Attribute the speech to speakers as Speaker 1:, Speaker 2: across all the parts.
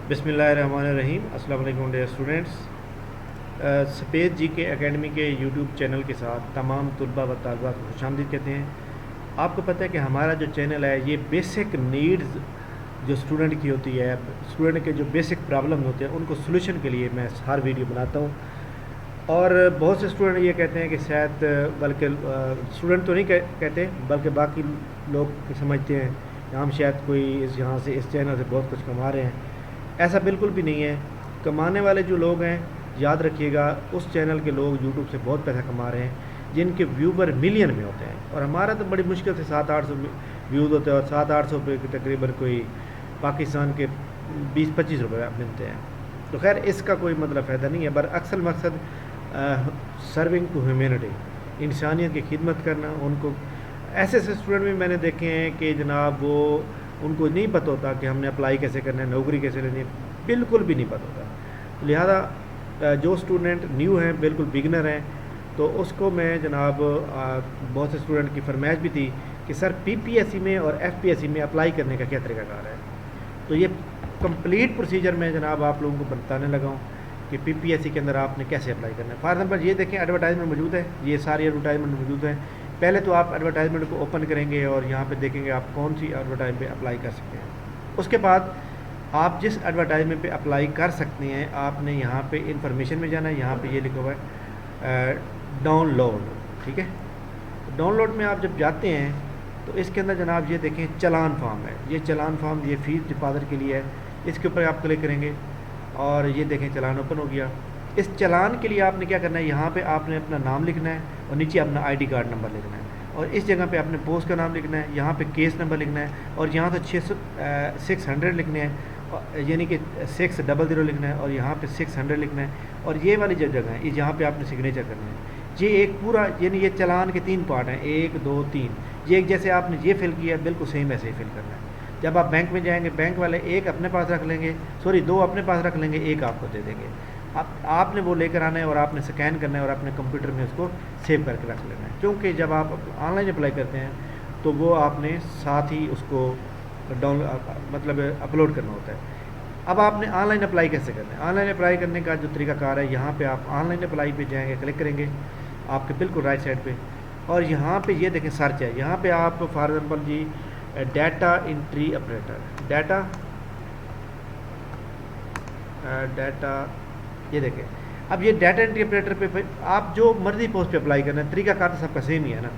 Speaker 1: बिस्मिल्लाहिर्रहमानिर्रहीम। अस्सलाम वालेकुम डियर स्टूडेंट्स। सफ़ेद जी के एकेडमी के यूट्यूब चैनल के साथ तमाम तलबा व तालिबात को खुशामदीद कहते हैं। आपको पता है कि हमारा जो चैनल है ये बेसिक नीड्स जो स्टूडेंट की होती है, स्टूडेंट के जो बेसिक प्रॉब्लम होते हैं उनको सोल्यूशन के लिए मैं हर वीडियो बनाता हूँ। और बहुत से स्टूडेंट ये कहते हैं कि शायद, बल्कि स्टूडेंट तो नहीं कहते बल्कि बाकी लोग समझते हैं कि हम शायद कोई यहाँ से इस चैनल से बहुत कुछ कमा रहे हैं। ऐसा बिल्कुल भी नहीं है। कमाने वाले जो लोग हैं, याद रखिएगा, उस चैनल के लोग यूट्यूब से बहुत पैसा कमा रहे हैं जिनके व्यूवर मिलियन में होते हैं। और हमारा तो बड़ी मुश्किल से 700-800 व्यूज़ होते हैं और 700-800 रुपये के तकरीबन कोई पाकिस्तान के 20-25 रुपये मिलते हैं। तो खैर इसका कोई मतलब फ़ायदा नहीं है, पर अक्सर मकसद सर्विंग टू ह्यूमैनिटी, इंसानियत की खिदमत करना। उनको ऐसे स्टूडेंट भी मैंने देखे हैं कि जनाब वो उनको नहीं पता होता कि हमने अप्लाई कैसे करना है, नौकरी कैसे लेनी है, बिल्कुल भी नहीं पता होता। लिहाजा जो स्टूडेंट न्यू हैं, बिल्कुल बिगनर हैं, तो उसको मैं जनाब बहुत से स्टूडेंट की फरमाइश भी थी कि सर पीपीएससी में और एफपीएससी में अप्लाई करने का क्या तरीक़ाकार है। तो ये कंप्लीट प्रोसीजर मैं जनाब आप लोगों को बताने लगा हूँ कि पीपीएससी के अंदर आपने कैसे अप्लाई करना है। फॉर एग्जाम्पल ये देखें, एडवर्टाइजमेंट मौजूद है, ये सारी एडवर्टाइजमेंट मौजूद है। पहले तो आप एडवर्टाइजमेंट को ओपन करेंगे और यहाँ पे देखेंगे आप कौन सी एडवर्टाइजमेंट पे अप्लाई कर सकते हैं। उसके बाद आप जिस एडवर्टाइजमेंट पे अप्लाई कर सकते हैं, आपने यहाँ पे इंफॉर्मेशन में जाना है। यहाँ पे ये लिखा हुआ है डाउनलोड, ठीक है। डाउनलोड में आप जब जाते हैं तो इसके अंदर जनाब ये देखें चलान फॉर्म है। ये चलान फॉर्म ये फ़ीस डिपॉजिट के लिए है। इसके ऊपर आप क्लिक करेंगे और ये देखें चलान ओपन हो गया। इस चलान के लिए आपने क्या करना है, यहाँ पे आपने अपना नाम लिखना है और नीचे अपना आईडी कार्ड नंबर लिखना है और इस जगह पे आपने पोस्ट का नाम लिखना है, यहाँ पे केस नंबर लिखना है और यहाँ तो 600 लिखने हैं, यानी कि 600 लिखना है और यहाँ पे 600 लिखना है। और ये वाली जो जगह है यहाँ पे आपने सिग्नेचर करना है। ये एक पूरा, यानी ये चलान के 3 पार्ट हैं, 1 2 3। ये एक जैसे आपने ये फिल किया बिल्कुल सेम ऐसे ही फिल करना है। जब आप बैंक में जाएंगे, बैंक वाले एक अपने पास रख लेंगे, सॉरी 2 अपने पास रख लेंगे, एक आपको दे देंगे। आपने वो लेकर आना है और आपने स्कैन करना है और अपने कंप्यूटर में उसको सेव करके रख लेना है। क्योंकि जब आप ऑनलाइन अप्लाई करते हैं तो वो आपने साथ ही उसको मतलब अपलोड करना होता है। अब आपने ऑनलाइन अप्लाई कैसे करना है, ऑनलाइन अप्लाई करने का जो तरीकाकार है, यहाँ पे आप ऑनलाइन अप्लाई पे जाएंगे, क्लिक करेंगे आपके बिल्कुल राइट साइड पे और यहाँ पे ये देखें सर्च है। यहाँ पे आप फॉर एग्जाम्पल जी डाटा एंट्री ऑपरेटर, डाटा ये देखें। अब ये डाटा एंट्री ऑपरेटर पे आप जो मर्जी पोस्ट पे अप्लाई करना है, तरीकाकार तो सबका सेम ही है ना।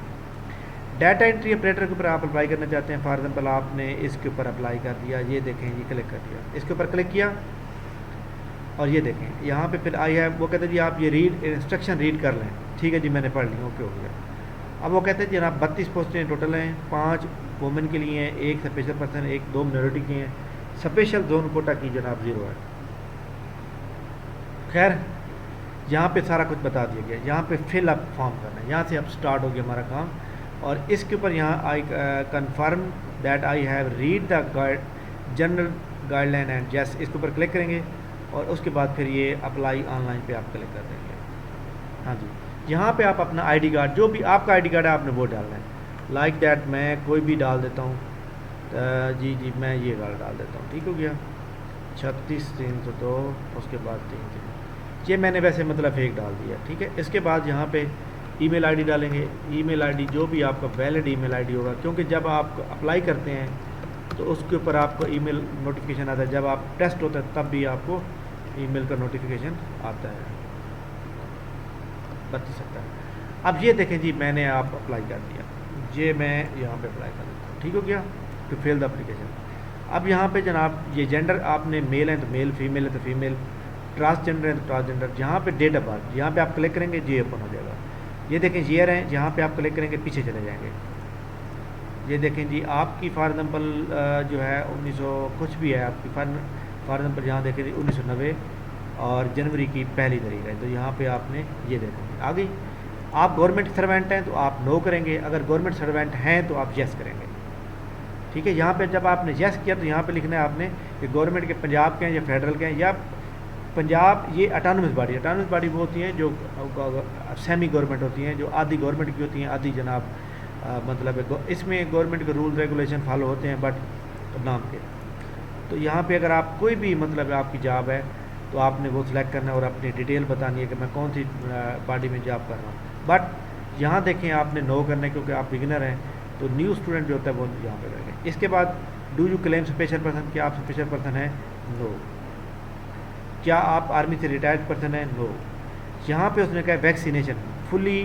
Speaker 1: डाटा एंट्री ऑपरेटर के ऊपर आप अप्लाई करना चाहते हैं, फॉर एग्जाम्पल आपने इसके ऊपर अप्लाई कर दिया, ये देखें ये क्लिक कर दिया, इसके ऊपर क्लिक किया और ये देखें यहाँ पे फिर आई है, वो कहते हैं जी आप ये रीड इंस्ट्रक्शन रीड कर लें। ठीक है जी, मैंने पढ़ ली, ओके हो गया। अब वो कहते हैं जनाब 32 पोस्टें टोटल हैं, 5 वुमेन के लिए हैं, 1 स्पेशल पर्सन, 2 मिनोरिटी की हैं, स्पेशल जोन कोटा की जनाब 0 है। खैर यहाँ पे सारा कुछ बता दिया गया। यहाँ पे फिल अप फॉर्म करना है, यहाँ से अब स्टार्ट हो गया हमारा काम। और इसके ऊपर यहाँ I confirm that I have read the general guideline and just, इसके ऊपर क्लिक करेंगे और उसके बाद फिर ये अप्लाई ऑनलाइन पे आप क्लिक कर देंगे। हाँ जी, यहाँ पे आप अपना आईडी कार्ड, जो भी आपका आईडी कार्ड है आपने वो डालना है। लाइक दैट मैं कोई भी डाल देता हूँ, जी मैं ये कार्ड डाल देता हूँ, ठीक हो गया। 36302 उसके बाद 33, ये मैंने वैसे मतलब फेक डाल दिया, ठीक है। इसके बाद यहाँ पे ईमेल आईडी डालेंगे। ईमेल आईडी जो भी आपका वैलिड ईमेल आईडी होगा, क्योंकि जब आप अप्लाई करते हैं तो उसके ऊपर आपको ईमेल नोटिफिकेशन आता है, जब आप टेस्ट होता है तब भी आपको ईमेल का नोटिफिकेशन आता है, बता सकता है। अब ये देखें जी, मैंने आप अप्लाई कर दिया, ये मैं यहाँ पे अप्लाई कर देता हूँ, ठीक हो गया, टू फिल द एप्लीकेशन। अब यहाँ पे जनाब ये जेंडर आपने मेल है तो मेल, फीमेल है तो फीमेल, ट्रांसजेंडर है तो ट्रांसजेंडर। यहाँ पे डेट ऑफ बर्थ, यहाँ पे आप क्लिक करेंगे जी ओपन हो जाएगा। ये देखें ईयर है, यहाँ पे आप क्लिक करेंगे पीछे चले जाएंगे। ये देखें जी आपकी फॉर एग्जाम्पल जो है 1900 कुछ भी है आपकी, फॉर एग्जाम्पल यहाँ देखें जी 1990 और जनवरी की 1 तारीख है, तो यहाँ पे आपने ये देखेंगे आ गई। आप गवर्नमेंट सर्वेंट हैं तो आप नो करेंगे, अगर गवर्नमेंट सर्वेंट हैं तो आप येस करेंगे, ठीक है। यहाँ पे जब आपने येस किया तो यहाँ पे लिखना है आपने कि गवर्नमेंट के पंजाब के हैं या फेडरल के हैं या पंजाब, ये ऑटोनमस बॉडी वो होती हैं जो सेमी गवर्नमेंट होती हैं, जो आधी गवर्नमेंट की होती हैं, आधी जनाब मतलब इसमें गवर्नमेंट के रूल रेगुलेशन फॉलो होते हैं बट नाम के। तो यहाँ पे अगर आप कोई भी मतलब आपकी जॉब है तो आपने वो सिलेक्ट करना है और अपनी डिटेल बतानी है कि मैं कौन सी बॉडी में जॉब कर रहा हूँ। बट यहाँ देखें आपने नो करना है क्योंकि आप बिगिनर हैं, तो न्यू स्टूडेंट जो होता है वो यहाँ पे रहेंगे। इसके बाद do you claim special person, क्या आप स्पेशल पर्सन हैं? नो। क्या आप आर्मी से रिटायर्ड पर्सन हैं? नो। यहाँ पे उसने कहा वैक्सीनेशन, फुली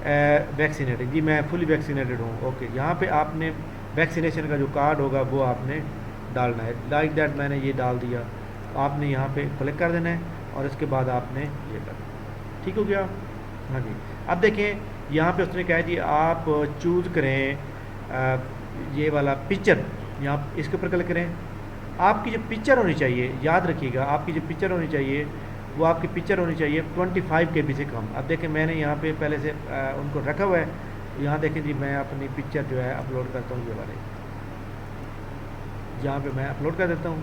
Speaker 1: वैक्सीनेटेड, जी मैं फुली वैक्सीनेटेड हूँ, ओके। यहाँ पे आपने वैक्सीनेशन का जो कार्ड होगा वो आपने डालना है, लाइक दैट मैंने ये डाल दिया। आपने यहाँ पे क्लिक कर देना है और इसके बाद आपने ये करना, ठीक हो गया? हाँ जी। अब देखें यहाँ पे उसने कहा जी आप चूज़ करें ये वाला पिक्चर, यहाँ इसके ऊपर क्लिक करें। आपकी जो पिक्चर होनी चाहिए, याद रखिएगा, आपकी जो पिक्चर होनी चाहिए वो आपकी पिक्चर होनी चाहिए 25 KB से कम। अब देखें मैंने यहाँ पे पहले से उनको रखा हुआ है। यहाँ देखें जी मैं अपनी पिक्चर जो है अपलोड करता हूँ, ये वाले जहाँ पे मैं अपलोड कर देता हूँ,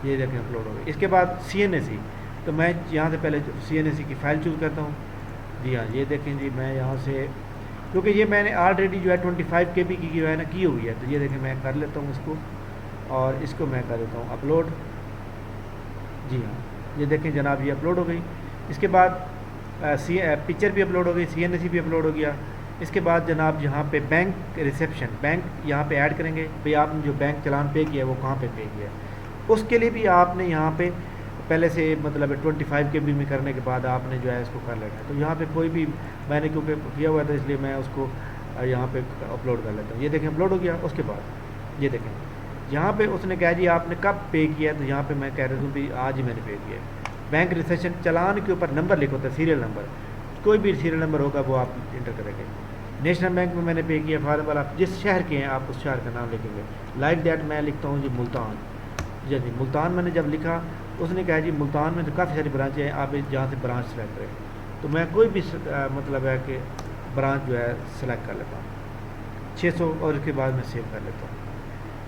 Speaker 1: ये देखें अपलोड हो गई। इसके बाद CNAC, तो मैं यहाँ से पहले CNAC की फ़ाइल चूज़ करता हूँ। जी हाँ, ये देखें जी मैं यहाँ से, क्योंकि ये मैंने ऑलरेडी जो है 25 KB की जो है ना की हुई है, तो ये देखें मैं कर लेता हूँ इसको और इसको मैं कर देता हूँ अपलोड। जी हाँ, ये देखें जनाब ये अपलोड हो गई। इसके बाद पिक्चर भी अपलोड हो गई, CNAC भी अपलोड हो गया। इसके बाद जनाब यहाँ पे बैंक रिसेप्शन, बैंक यहाँ पे ऐड करेंगे भाई आपने जो बैंक चलान पे किया है वो कहाँ पे पे किया है। उसके लिए भी आपने यहाँ पे पहले से मतलब 25 KB में करने के बाद आपने जो है इसको कर लेना है। तो यहाँ पे कोई भी मैंने क्योंकि किया हुआ था इसलिए मैं उसको यहाँ पे अपलोड कर लेता हूँ। ये देखें अपलोड हो गया। उसके बाद ये देखें यहाँ पे उसने कहा जी आपने कब पे किया, तो यहाँ पे मैं कह रहा हूँ भाई आज ही मैंने पे किया है। बैंक रिसेप्शन चलान के ऊपर नंबर लिखा होता है, सीरियल नंबर, कोई भी सीरियल नंबर होगा वो आप इंटर करेंगे। नेशनल बैंक में मैंने पे किया, फॉर एग्जाम्पल आप जिस शहर के हैं आप उस शहर का नाम लिखेंगे। लाइक दैट मैं लिखता हूँ जी मुल्तान। जी जी मुल्तान मैंने जब लिखा उसने कहा जी मुल्तान में तो काफ़ी सारी ब्रांचें हैं, आप जहाँ से ब्रांच सेलेक्ट करें, तो मैं कोई भी मतलब है कि ब्रांच जो है सेलेक्ट कर लेता हूँ 600 और इसके बाद मैं सेव कर लेता हूँ।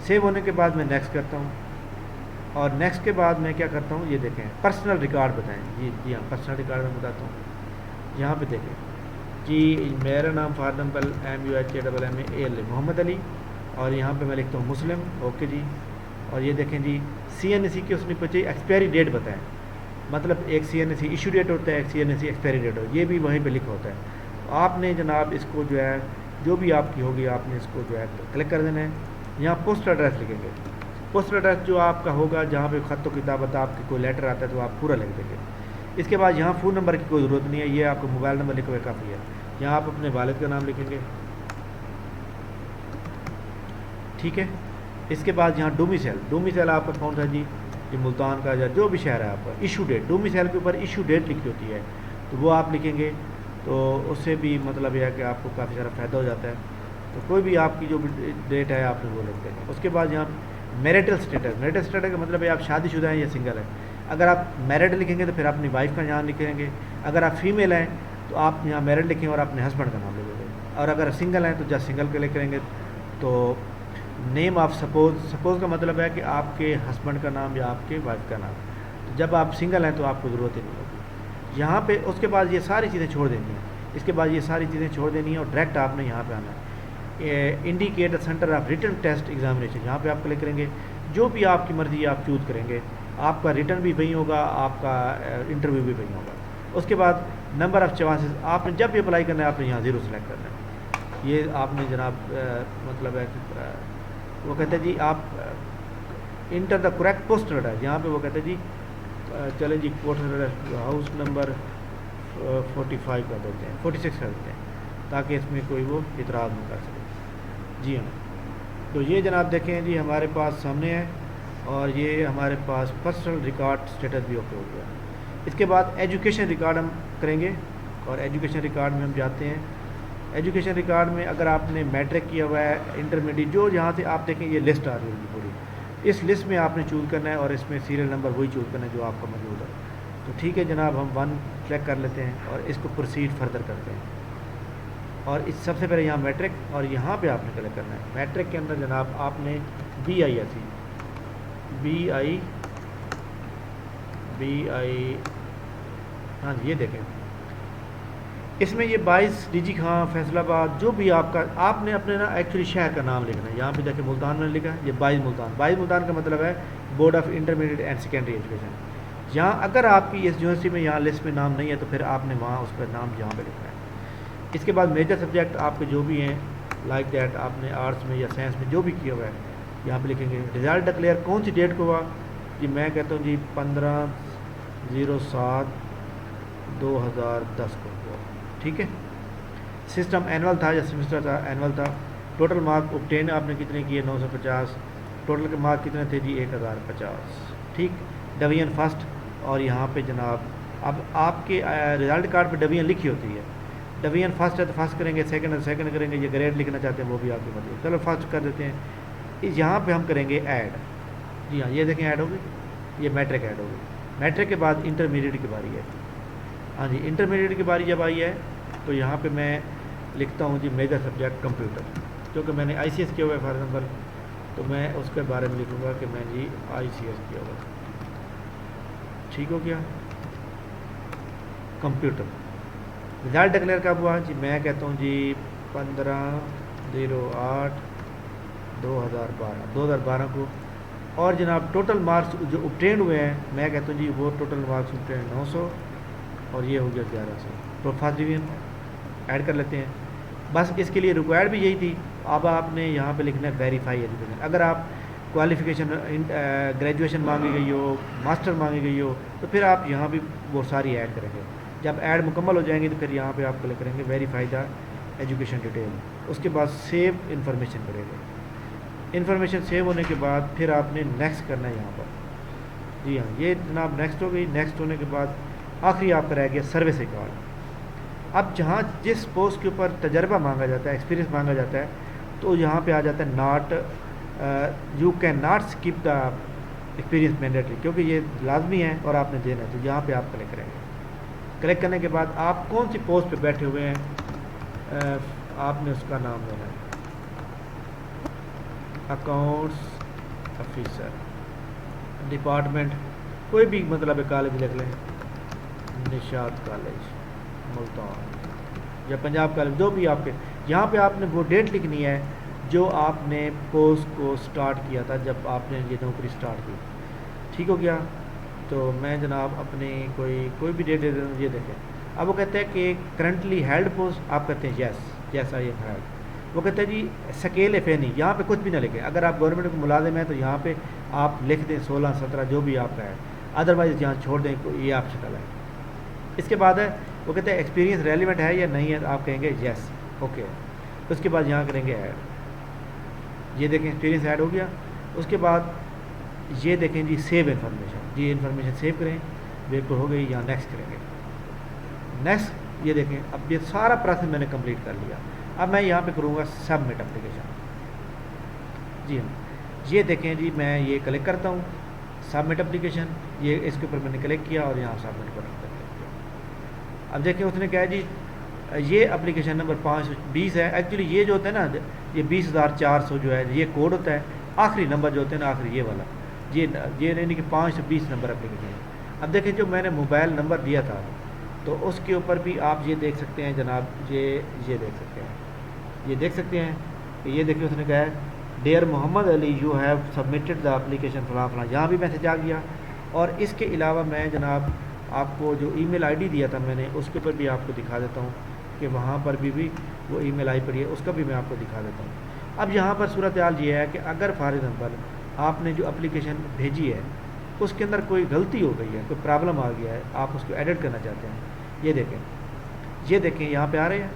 Speaker 1: सेव होने के बाद मैं नेक्स्ट करता हूँ और नेक्स्ट के बाद मैं क्या करता हूँ, ये देखें पर्सनल रिकॉर्ड बताएं। जी हाँ पर्सनल रिकॉर्ड मैं बताता हूँ। यहाँ पे देखें जी मेरा नाम for example MUHAMMAL Mohammad Ali और यहाँ पे मैं लिखता हूँ मुस्लिम, ओके जी। और ये देखें जी CNAC की उसने पूछी एक्सपायरी डेट बताएं, मतलब एक CNAC इशू डेट होता है, एक CNAC एक्सपायरी डेट होता है, ये भी वहीं पे लिखा होता है। आपने जनाब इसको जो है जो भी आपकी होगी आपने इसको जो है क्लिक कर देना है। यहाँ पोस्टल एड्रेस लिखेंगे, पोस्टल एड्रेस जो आपका होगा जहाँ पे ख़त किताबत आपके कोई लेटर आता है तो आप पूरा लिख देंगे। इसके बाद यहाँ फ़ोन नंबर की कोई ज़रूरत नहीं है, ये आपको मोबाइल नंबर लिखा हुआ काफ़ी है। यहाँ आप अपने वालिद का नाम लिखेंगे, ठीक है। इसके बाद यहाँ डोमिसाइल आपका कौन सा जी, ये मुल्तान का या जो भी शहर है आपका। इशू डेट, डोमिसाइल के ऊपर इशू डेट लिखी होती है तो वो आप लिखेंगे, तो उससे भी मतलब यह है कि आपको काफ़ी सारा फ़ायदा हो जाता है। तो कोई भी आपकी जो भी डेट है आपने वो लिख देंगे। उसके बाद यहाँ मैरिटल स्टेटस का मतलब है आप शादीशुदा हैं या सिंगल हैं। अगर आप मैरिड लिखेंगे तो फिर अपनी वाइफ का यहाँ लिखेंगे, अगर आप फीमेल हैं तो आप यहाँ मैरिड लिखेंगे और अपने हस्बैंड का नाम लिखेंगे, और अगर सिंगल हैं तो जस्ट सिंगल के लिखेंगे। तो नेम ऑफ सपोज़ का मतलब है कि आपके हस्बैंड का नाम या आपके वाइफ का नाम। तो जब आप सिंगल हैं तो आपको ज़रूरत ही नहीं होगी यहाँ पे। उसके बाद ये सारी चीज़ें छोड़ देनी है, इसके बाद ये सारी चीज़ें छोड़ देनी है और डायरेक्ट आपने यहाँ पे आना है indicate the centre of written test examination, यहाँ पे आप क्लिक करेंगे। जो भी आपकी मर्ज़ी आप चूज़ करेंगे, आपका रिटर्न भी वहीं होगा, आपका इंटरव्यू भी वहीं होगा। उसके बाद नंबर ऑफ़ चांसेस, आपने जब भी अप्लाई करना है आपने यहाँ 0 सेलेक्ट करना है। ये आपने जनाब मतलब है कि वो कहते हैं जी आप enter the correct postal address, यहाँ पे वो कहते हैं जी चलें जी पोस्टल हाउस नंबर 45 कर देते हैं, 46 कर देते हैं, ताकि इसमें कोई वो इतराज़ नहीं कर सके। जी हाँ, तो ये जनाब देखें जी हमारे पास सामने है और ये हमारे पास पर्सनल रिकॉर्ड स्टेटस भी ओके हो गया। इसके बाद एजुकेशन रिकॉर्ड हम करेंगे और एजुकेशन रिकॉर्ड में हम जाते हैं। एजुकेशन रिकॉर्ड में अगर आपने मैट्रिक किया हुआ है, इंटरमीडिएट, जो यहाँ से आप देखें ये लिस्ट आ रही होगी पूरी, इस लिस्ट में आपने चूज़ करना है और इसमें सीरियल नंबर वही चूज़ करना है जो आपका मौजूद है। तो ठीक है जनाब, हम 1 सेलेक्ट कर लेते हैं और इसको प्रोसीड फर्दर करते हैं। और इस सबसे पहले यहाँ मैट्रिक और यहाँ पे आपने क्लिक करना है। मैट्रिक के अंदर जनाब आपने BISC हाँ ये देखें, इसमें ये 22 DG खां फैसलाबाद, जो भी आपका, आपने अपने ना एक्चुअली शहर का नाम लिखना है। यहाँ पे देखें मुल्तान में लिखा है, ये 22 मुल्तान का मतलब है board of intermediate and secondary education. यहाँ अगर आपकी इस यूनिवर्सिटी में यहाँ लिस्ट में नाम नहीं है तो फिर आपने वहाँ उस पर नाम यहाँ पे लिखना है। इसके बाद मेजर सब्जेक्ट आपके जो भी हैं लाइक दैट आपने आर्ट्स में या साइंस में जो भी किया हुआ है यहाँ पे लिखेंगे। रिज़ल्ट डिक्लेयर कौन सी डेट को हुआ जी, मैं कहता हूँ जी 15/07/2010 को हुआ, ठीक है। सिस्टम एनुअल था या सेमेस्टर था, एनुअल था। टोटल मार्क ऑब्टेन आपने कितने किए 950, टोटल के मार्क कितने थे जी 1050, ठीक। डिवीजन फर्स्ट, और यहाँ पे जनाब अब आपके रिज़ल्ट कार्ड पे डिवीजन लिखी होती है, डिवीजन फर्स्ट है तो फर्स्ट करेंगे, सेकंड है सेकंड करेंगे, ये ग्रेड लिखना चाहते हैं वो भी आपकी मर्जी। चलो फर्स्ट कर देते हैं। यहाँ पे हम करेंगे ऐड, जी हाँ ये देखें ऐड होगी, ये मैट्रिक ऐड होगी। मैट्रिक के बाद इंटरमीडिएट की बारी है, हाँ जी इंटरमीडिएट की बारी जब आई है तो यहाँ पे मैं लिखता हूँ जी मेजर सब्जेक्ट कंप्यूटर, क्योंकि मैंने ICS किया हुआ है फॉर एग्जाम्पल, तो मैं उसके बारे में लिखूँगा कि मैं जी ICS किया हुआ, ठीक हो गया। कंप्यूटर रिज़ल्ट डिक्लेयर कब हुआ जी, मैं कहता हूँ जी 15/08/2012 को। और जनाब टोटल मार्क्स जो ऑब्टेन हुए हैं मैं कहता हूँ जी वो टोटल मार्क्स ऑब्टेन 900 और ये हो गया 1100। तो फर्स्ट डिवीजन ऐड कर लेते हैं, बस इसके लिए रिक्वायर्ड भी यही थी। अब आपने यहाँ पे लिखना है वेरीफाई एजुकेशन। अगर आप क्वालिफिकेशन ग्रेजुएशन मांगी गई हो, मास्टर मांगी गई हो, तो फिर आप यहाँ भी वो सारी ऐड करेंगे। जब ऐड मुकम्मल हो जाएंगे तो फिर यहाँ पे आप क्लिक करेंगे वेरीफाई द एजुकेशन डिटेल, उसके बाद सेव इन्फॉर्मेशन करेंगे। इन्फॉर्मेशन सेव होने के बाद फिर आपने नेक्स्ट करना है यहाँ पर, जी हाँ ये जनाब नेक्स्ट हो गई। नेक्स्ट होने के बाद आखिरी आपका रह गया सर्विस रिकॉर्ड। अब जहाँ जिस पोस्ट के ऊपर तजर्बा मांगा जाता है, एक्सपीरियंस मांगा जाता है, तो यहाँ पे आ जाता है not, you can not skip the experience mandatory, क्योंकि ये लाजमी है और आपने देना है। तो यहाँ पे आप क्लिक करेंगे। क्लिक करने के बाद आप कौन सी पोस्ट पे बैठे हुए हैं आपने उसका नाम देना है, अकाउंट्स ऑफिसर, डिपार्टमेंट कोई भी मतलब कॉलेज लिख लें, निशात कॉलेज मुल्तान या पंजाब कॉलेज, जो भी आपके। यहाँ पे आपने वो डेट लिखनी है जो आपने पोस्ट को स्टार्ट किया था, जब आपने ये नौकरी स्टार्ट की, ठीक हो गया। तो मैं जनाब अपनी कोई भी डेट दे दूँ, ये देखें। अब वो कहते हैं कि करंटली हेल्ड पोस्ट, आप कहते हैं यस आई एम हेल्ड। वो कहते हैं जी स्केल एफ नहीं, यहाँ पे कुछ भी ना लिखें। अगर आप गवर्नमेंट को मुलाजिम हैं तो यहाँ पे आप लिख दें 16 17 जो भी आपका है, अदरवाइज़ यहाँ छोड़ दें, ये ऑप्शनल है। इसके बाद है वो कहते हैं एक्सपीरियंस रेलिवेंट है या नहीं है, तो आप कहेंगे यस ओके। उसके बाद यहाँ करेंगे ऐड, ये देखें एक्सपीरियंस ऐड हो गया। उसके बाद ये देखें जी सेव इन्फॉर्मेशन, जी इन्फॉर्मेशन सेव करें, बिल्कुल हो गई। यहाँ नेक्स्ट करेंगे, नेक्स्ट ये देखें। अब ये सारा प्रोसेस मैंने कंप्लीट कर लिया। अब मैं यहाँ पे करूँगा सबमिट एप्लीकेशन, जी हाँ ये देखें जी मैं ये क्लिक करता हूँ सबमिट एप्लीकेशन, ये इसके ऊपर मैंने क्लिक किया और यहाँ सबमिट पर क्लिक किया। अब देखें उसने कहा जी ये एप्लीकेशन नंबर 520 है। एक्चुअली ये जो होता है ना, ये 20,400 जो है ये कोड होता है, आखिरी नंबर जो होते हैं ना आखिरी ये वाला, ये यानी कि 520 नंबर एप्लीकेशन है। अब देखें जो मैंने मोबाइल नंबर दिया था तो उसके ऊपर भी आप ये देख सकते हैं जनाब, ये देख सकते हैं, ये देख सकते हैं कि ये देखिए उसने कहा है dear Mohammad Ali you have submitted the application फलां फलां, यहाँ भी मैसेज आ गया। और इसके अलावा मैं जनाब आपको जो ईमेल आईडी दिया था मैंने, उसके ऊपर भी आपको दिखा देता हूँ कि वहाँ पर भी वो ईमेल आई पड़ी है, उसका भी मैं आपको दिखा देता हूँ। अब यहाँ पर सूरत हाल ये है कि अगर फॉर एग्जाम्पल आपने जो एप्लीकेशन भेजी है उसके अंदर कोई गलती हो गई है, कोई प्रॉब्लम आ गया है, आप उसको एडिट करना चाहते हैं, ये देखें यहाँ पे आ रहे हैं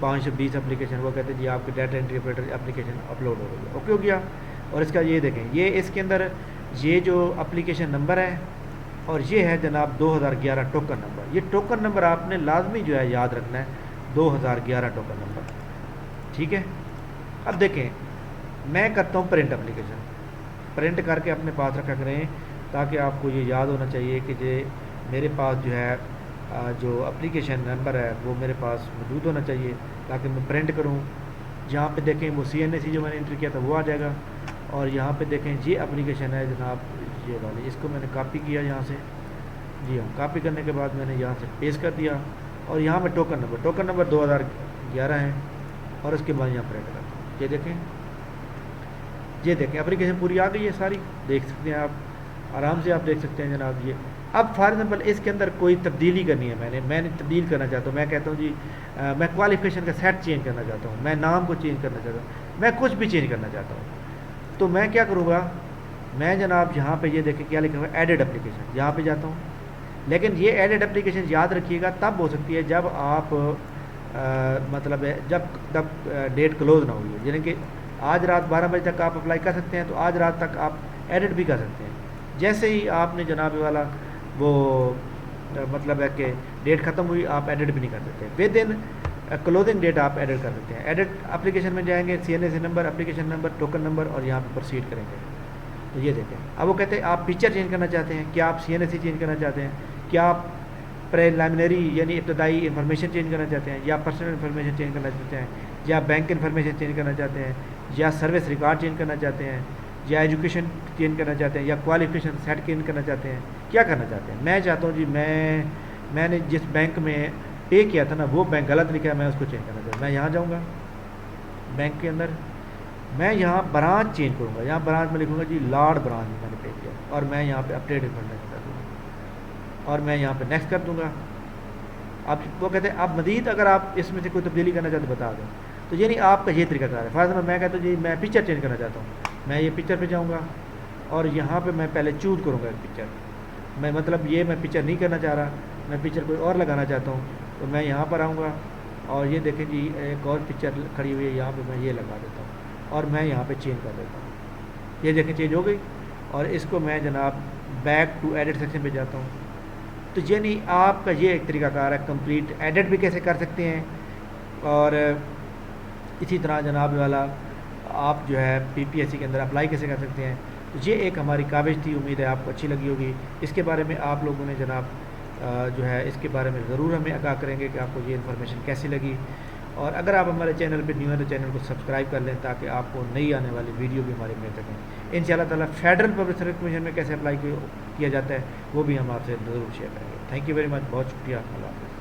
Speaker 1: 520 एप्लीकेशन। वो कहते हैं जी आपके data entry operator application upload हो गई, ओके हो गया। और इसका ये देखें, ये इसके अंदर ये जो एप्लीकेशन नंबर है और ये है जनाब 2011 टोकन नंबर। ये टोकन नंबर आपने लाजमी जो है याद रखना है, 2011 टोकन नंबर, ठीक है। अब देखें मैं करता हूँ प्रिंट एप्लीकेशन, प्रिंट करके अपने पास रखा करें ताकि आपको ये याद होना चाहिए कि जे मेरे पास जो है जो एप्लीकेशन नंबर है वो मेरे पास मौजूद होना चाहिए ताकि मैं प्रिंट करूँ। जहाँ पे देखें वो CNAC जो मैंने एंट्री किया था वो आ जाएगा। और यहाँ पे देखें ये एप्लीकेशन है जनाब, ये वाली, इसको मैंने कॉपी किया यहाँ से, जी हाँ कॉपी करने के बाद मैंने यहाँ से पेस्ट कर दिया और यहाँ पे टोकन नंबर 2011 है और उसके बाद यहाँ प्रिंट करता हूँ। ये देखें ये देखें एप्लीकेशन पूरी आ गई है सारी, देख सकते हैं आप आराम से, आप देख सकते हैं जनाब। ये अब फॉर एग्जाम्पल इसके अंदर कोई तब्दीली करनी है, मैंने तब्दील करना चाहता हूँ, मैं कहता हूँ जी मैं क्वालिफिकेशन का सेट चेंज करना चाहता हूँ, मैं नाम को चेंज करना चाहता हूँ, मैं कुछ भी चेंज करना चाहता हूँ। तो मैं क्या करूँगा, मैं जनाब यहाँ पे ये देखें क्या लिखा हुआ है, एडिड एप्लीकेशन, यहाँ पे जाता हूँ। लेकिन ये एडिड एप्लीकेशन याद रखिएगा तब हो सकती है जब आप मतलब जब डेट क्लोज ना हुई है, यानी कि आज रात 12 बजे तक आप अप्लाई कर सकते हैं, तो आज रात तक आप एडिट भी कर सकते हैं। जैसे ही आपने जनाब वाला वो मतलब है कि डेट ख़त्म हुई, आप एडिट भी नहीं कर सकते, विद इन क्लोजिंग डेट आप एडिट कर सकते हैं। एडिट एप्लीकेशन में जाएंगे, CNAC number, application number, token number, और यहाँ पे प्रोसीड करेंगे। तो ये देखें, अब वो कहते हैं आप पिक्चर चेंज करना चाहते हैं, क्या आप CNAC चेंज करना चाहते हैं, क्या आप प्रिलिमिनरी यानी इब्तदाई इन्फॉर्मेशन चेंज करना चाहते हैं, या पर्सनल इन्फॉर्मेशन चेंज करना चाहते हैं, या बैंक इन्फॉर्मेशन चेंज करना चाहते हैं, या सर्विस रिकॉर्ड चेंज करना चाहते हैं, या एजुकेशन चेंज करना चाहते हैं, या क्वालिफिकेशन सेट चेंज करना चाहते हैं, क्या करना चाहते हैं। मैं चाहता हूँ जी मैंने जिस बैंक में पे किया था ना, वो बैंक गलत लिखा है, मैं उसको चेंज करना चाहता हूँ। मैं यहाँ जाऊँगा बैंक के अंदर, मैं यहाँ ब्रांच चेंज करूँगा, यहाँ ब्रांच में लिखूँगा जी लॉर्ड ब्रांच मैंने पे किया, और मैं यहाँ पे अपडेट इन्फॉर्मेशन कर दूँगा, और मैं यहाँ पे नेक्स्ट कर दूँगा। अब वो कहते हैं अब मज़ीद अगर आप इसमें से कोई तब्दीली करना चाहते बता दें, तो यानी आपका ये तरीकाकार है। फॉर एग्जाम्पल मैं कहता हूँ जी मैं पिक्चर चेंज करना चाहता हूँ, मैं ये पिक्चर पे जाऊँगा, और यहाँ पे मैं पहले चूज़ करूँगा एक पिक्चर, मैं मतलब ये मैं पिक्चर नहीं करना चाह रहा, मैं पिक्चर कोई और लगाना चाहता हूँ, तो मैं यहाँ पर आऊँगा, और ये देखें जी एक और पिक्चर खड़ी हुई है, यहाँ पे मैं ये लगा देता हूँ, और मैं यहाँ पे चेंज कर देता हूँ। ये देखें चेंज हो गई, और इसको मैं जनाब बैक टू एडिट सेक्शन पे जाता हूँ। तो यानी आपका ये एक तरीकाकार है, कंप्लीट एडिट भी कैसे कर सकते हैं, और इसी तरह जनाब वाला आप जो है PPSC के अंदर अप्लाई कैसे कर सकते हैं। तो ये एक हमारी काविश थी, उम्मीद है आपको अच्छी लगी होगी। इसके बारे में आप लोगों ने जनाब जो है इसके बारे में ज़रूर हमें आगाह करेंगे कि आपको ये इन्फॉर्मेशन कैसी लगी, और अगर आप हमारे चैनल पे न्यू है तो चैनल को सब्सक्राइब कर लें, ताकि आपको नई आने वाली वीडियो भी हमारी मिल सकें। इंशाअल्लाह ताला फेडरल पब्लिक सर्विस कमीशन में कैसे अप्लाई किया जाता है वो भी हम आपसे ज़रूर शेयर करेंगे। थैंक यू वेरी मच, बहुत शुक्रिया, अल्लाह हाफ़िज़।